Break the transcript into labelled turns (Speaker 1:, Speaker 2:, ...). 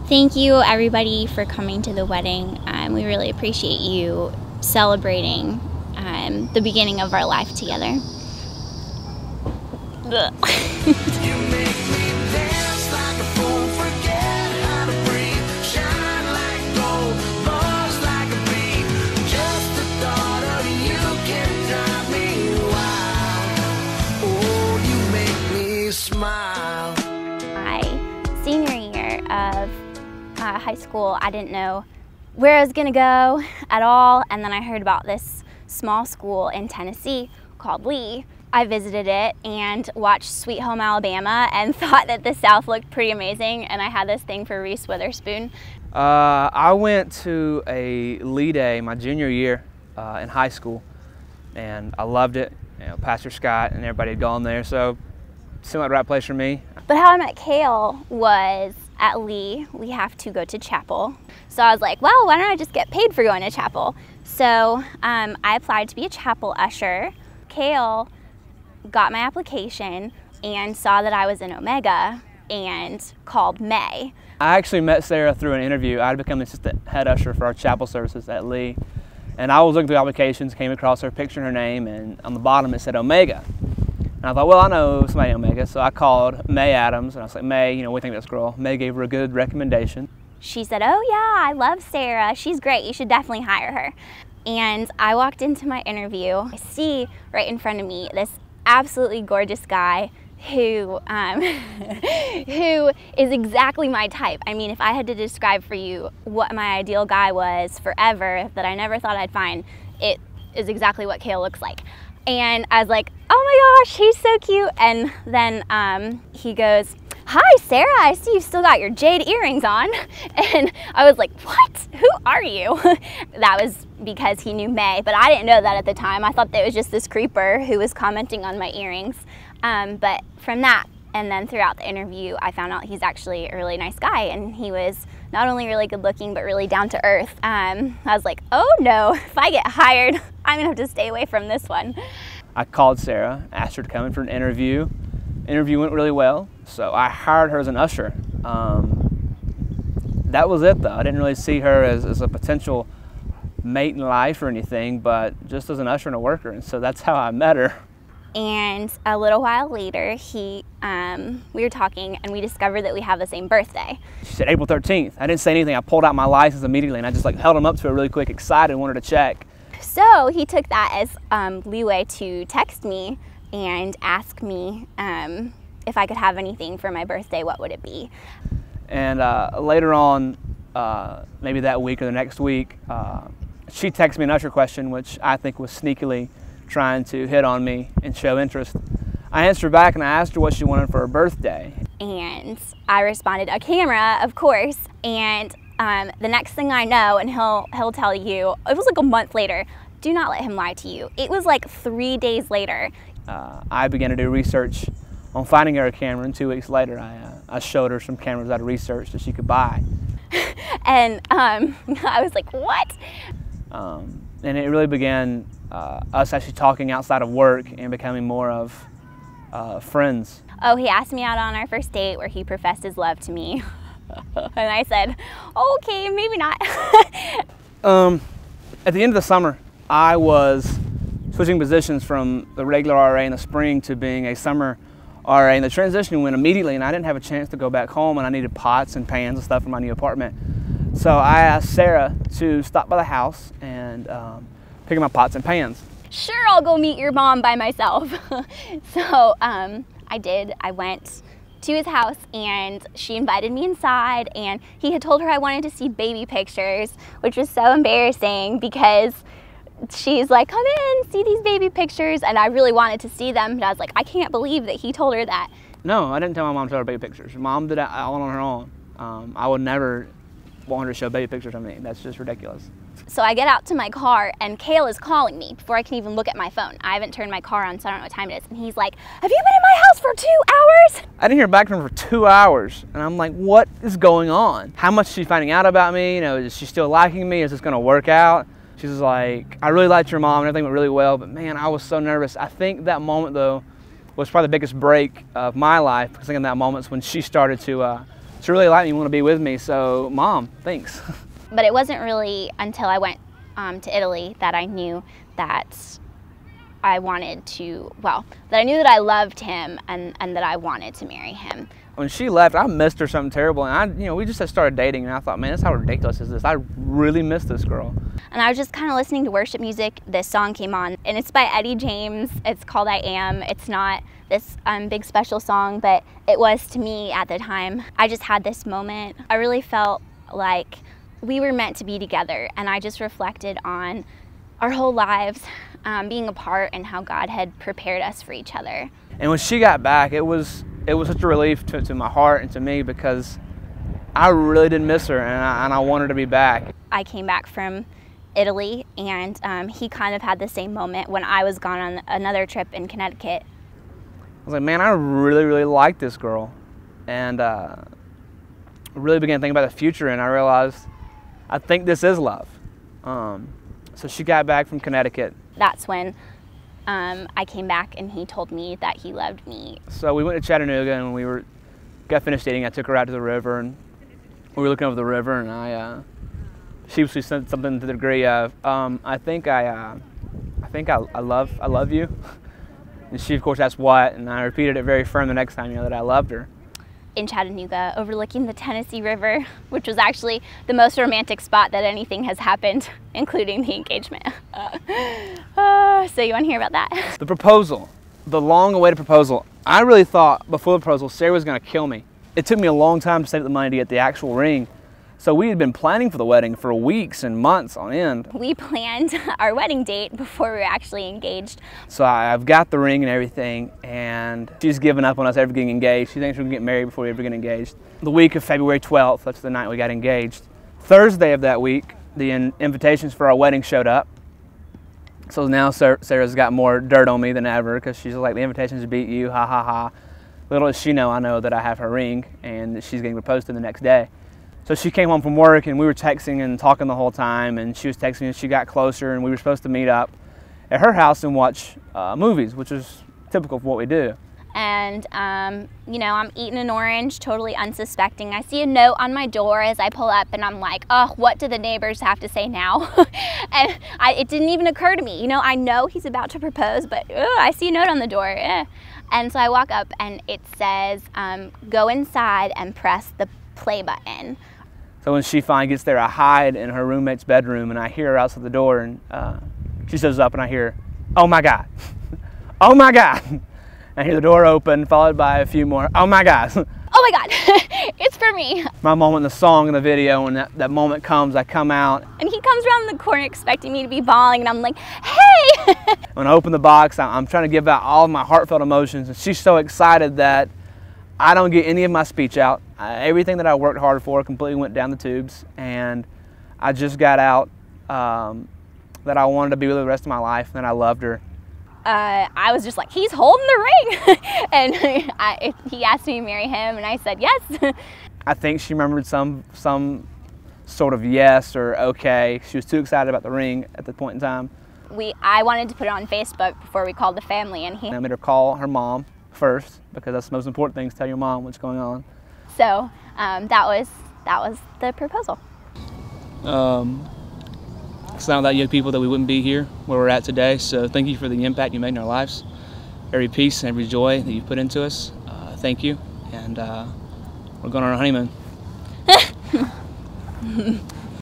Speaker 1: Thank you, everybody, for coming to the wedding. We really appreciate you celebrating the beginning of our life together. My senior year of high school, I didn't know where I was gonna go at all, and then I heard about this small school in Tennessee called Lee. I visited it and watched Sweet Home Alabama and thought that the South looked pretty amazing, and I had this thing for Reese Witherspoon.
Speaker 2: I went to a Lee Day my junior year in high school, and I loved it. You know, Pastor Scott and everybody had gone there, so it seemed like the right place for me.
Speaker 1: But how I met Cale was at Lee. We have to go to chapel. So I was like, well, why don't I just get paid for going to chapel? So I applied to be a chapel usher. Cale got my application and saw that I was in Omega and called May.
Speaker 2: I actually met Sarah through an interview. I had become the assistant head usher for our chapel services at Lee. And I was looking through applications, came across her picture and her name, and on the bottom it said Omega. And I thought, well, I know somebody in Omega, so I called May Adams, and I was like, May, you know, what do you think of this girl? May gave her a good recommendation.
Speaker 1: She said, oh yeah, I love Sarah. She's great. You should definitely hire her. And I walked into my interview. I see right in front of me this absolutely gorgeous guy who who is exactly my type. I mean, if I had to describe for you what my ideal guy was forever that I never thought I'd find, it is exactly what Cale looks like. And I was like, oh my gosh, he's so cute. And then he goes, hi, Sarah, I see you've still got your jade earrings on. And I was like, what? Who are you? That was because he knew May, but I didn't know that at the time. I thought that it was just this creeper who was commenting on my earrings. But from that, and then throughout the interview, I found out he's actually a really nice guy, and he was not only really good looking, but really down to earth. I was like, oh no, if I get hired, I'm gonna have to stay away from this one.
Speaker 2: I called Sarah, asked her to come in for an interview. Interview went really well, so I hired her as an usher. That was it though. I didn't really see her as a potential mate in life or anything, but just as an usher and a worker, and so that's how I met her.
Speaker 1: And a little while later, we were talking and we discovered that we have the same birthday.
Speaker 2: She said April 13th. I didn't say anything. I pulled out my license immediately and I just like held him up to her really quick, excited, wanted to check.
Speaker 1: So he took that as leeway to text me and ask me if I could have anything for my birthday, what would it be?
Speaker 2: And later on, maybe that week or the next week, she texted me an usher question, which I think was sneakily trying to hit on me and show interest. I answered back and I asked her what she wanted for her birthday.
Speaker 1: And I responded, a camera, of course. And the next thing I know, and he'll tell you, it was like a month later. Do not let him lie to you. It was like 3 days later.
Speaker 2: I began to do research on finding her a camera, and 2 weeks later I showed her some cameras I'd researched that she could buy.
Speaker 1: And I was like, what?
Speaker 2: And it really began us actually talking outside of work and becoming more of friends.
Speaker 1: Oh, he asked me out on our first date where he professed his love to me. And I said, okay, maybe not.
Speaker 2: At the end of the summer, I was switching positions from the regular RA in the spring to being a summer RA, and the transition went immediately, and I didn't have a chance to go back home, and I needed pots and pans and stuff for my new apartment. So I asked Sarah to stop by the house and pick up my pots and pans.
Speaker 1: Sure, I'll go meet your mom by myself. So I did. I went to his house and she invited me inside, and he had told her I wanted to see baby pictures, which was so embarrassing because she's like, come in, see these baby pictures, and I really wanted to see them, but I was like, I can't believe that he told her that.
Speaker 2: No, I didn't tell my mom to show her baby pictures. Mom did that all on her own. I would never want her to show baby pictures of me. That's just ridiculous.
Speaker 1: So I get out to my car and Cale is calling me before I can even look at my phone. I haven't turned my car on, so I don't know what time it is. And he's like, have you been in my house for 2 hours?
Speaker 2: I didn't hear back from her for 2 hours. And I'm like, what is going on? How much is she finding out about me? You know, is she still liking me? Is this gonna work out? She was like, I really liked your mom and everything went really well, but man, I was so nervous. I think that moment though was probably the biggest break of my life, because I think in that moment when she started to she really liked me and wanted to be with me, so Mom, thanks.
Speaker 1: But it wasn't really until I went to Italy that I knew that I wanted to, well, that I knew that I loved him and that I wanted to marry him.
Speaker 2: When she left, I missed her something terrible, and we just had started dating, and I thought, man, that's how ridiculous is this? I really miss this girl.
Speaker 1: And I was just kind of listening to worship music. This song came on, and it's by Eddie James. It's called I Am. It's not this big special song, but it was to me at the time. I just had this moment. I really felt like we were meant to be together, and I just reflected on our whole lives being apart and how God had prepared us for each other.
Speaker 2: And when she got back, it was such a relief to my heart and to me, because I really did miss her, and I wanted her to be back.
Speaker 1: I came back from Italy, and he kind of had the same moment when I was gone on another trip in Connecticut.
Speaker 2: I was like, man, I really, really like this girl. And I really began thinking about the future, and I realized, I think this is love. So she got back from Connecticut.
Speaker 1: That's when I came back, and he told me that he loved me.
Speaker 2: So we went to Chattanooga, and got finished eating. I took her out to the river, and we were looking over the river, and I sheepishly said something to the degree of, I think I love you. And she, of course, asked what, and I repeated it very firm the next time, that I loved her.
Speaker 1: In Chattanooga, overlooking the Tennessee River, which was actually the most romantic spot that anything has happened, including the engagement. So you want to hear about that? The
Speaker 2: proposal, the long-awaited proposal. I really thought before the proposal, Sarah was going to kill me. It took me a long time to save the money to get the actual ring. So we had been planning for the wedding for weeks and months on end.
Speaker 1: We planned our wedding date before we were actually engaged.
Speaker 2: So I've got the ring and everything, and she's given up on us ever getting engaged. She thinks we can get married before we ever get engaged. The week of February 12th, that's the night we got engaged. Thursday of that week, the invitations for our wedding showed up. So now Sarah's got more dirt on me than ever, because she's like, the invitations beat you, ha ha ha. Little does she know, I know that I have her ring and that she's getting proposed to the next day. So she came home from work, and we were texting and talking the whole time, and she was texting me, and she got closer, and we were supposed to meet up at her house and watch movies, which is typical of what we do.
Speaker 1: And, I'm eating an orange, totally unsuspecting. I see a note on my door as I pull up, and I'm like, oh, what do the neighbors have to say now? And it didn't even occur to me. I know he's about to propose, but I see a note on the door. And so I walk up, and it says, go inside and press the play button.
Speaker 2: So when she finally gets there, I hide in her roommate's bedroom, and I hear her outside the door, and she shows up, and I hear, oh my God, oh my God. I hear the door open, followed by a few more, oh my God.
Speaker 1: Oh my God, it's for me.
Speaker 2: My moment in the song and the video, when that moment comes, I come out.
Speaker 1: And he comes around the corner expecting me to be bawling, and I'm like, hey!
Speaker 2: When I open the box, I'm trying to give out all of my heartfelt emotions, and she's so excited that I don't get any of my speech out. Everything that I worked hard for completely went down the tubes, and I just got out that I wanted to be with her the rest of my life, and I loved her.
Speaker 1: I was just like, he's holding the ring. And he asked me to marry him, and I said yes.
Speaker 2: I think she remembered some sort of yes or okay. She was too excited about the ring at the point in time.
Speaker 1: I wanted to put it on Facebook before we called the family, and I
Speaker 2: made her call her mom first, because that's the most important thing, is tell your mom what's going on.
Speaker 1: So that was the proposal.
Speaker 2: It's not without you people that we wouldn't be here where we're at today. So thank you for the impact you made in our lives, every peace and every joy that you put into us. Thank you, and we're going on our honeymoon.